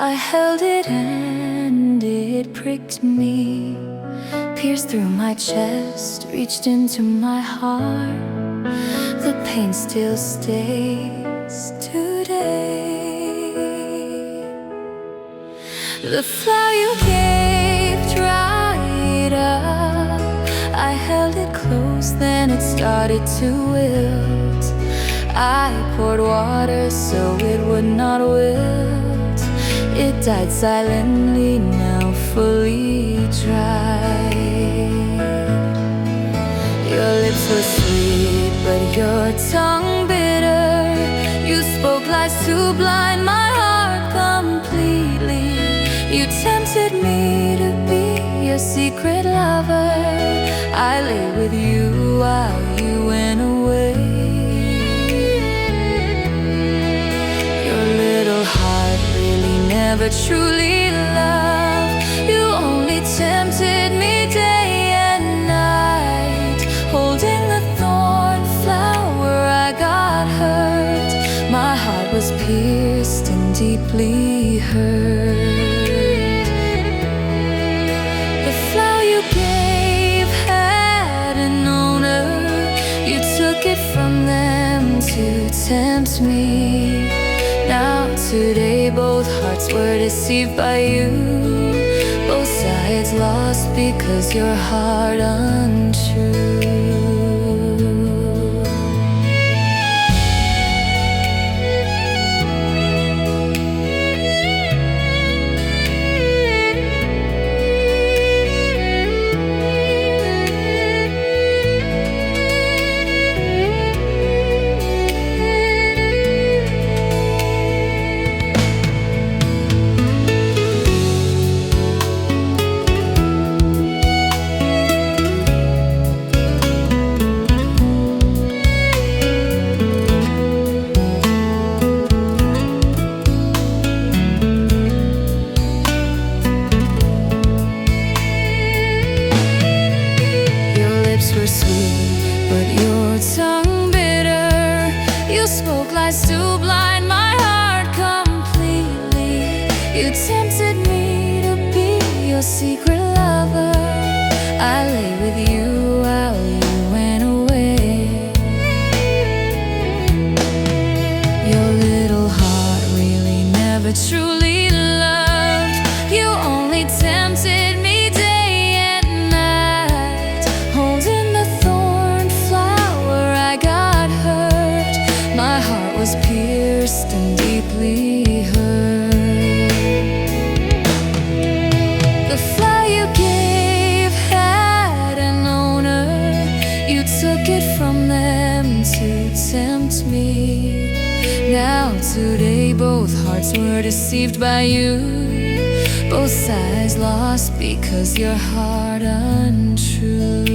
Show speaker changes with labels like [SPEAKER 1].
[SPEAKER 1] I held it and it pricked me, pierced through my chest, reached into my heart. The pain still stays today. The flower you gave dried up. I held it close, then it started to wilt. I poured water so it would not wilt. It died silently, now fully dry. Your lips were sweet, but your tongue bitter. You spoke lies to blind my heart completely. You tempted me to be your secret lover. I lay with you while you went away. Your little heart really never truly loved. You only tempted me day and night. Holding the thorn flower, I got hurt. My heart was pierced and deeply hurt. The flower you gave had an owner. You took it from them to tempt me. Now today both hearts were deceived by you. Both sides lost because your heart untrue. Secret lover, I lay with you while you went away. Your little heart really never truly loved. You only tempted me day and night. Holding the thorn flower, I got hurt. My heart was pierced and deeply hurt. From them to tempt me. Now today both hearts were deceived by you. Both sides lost because your heart untrue.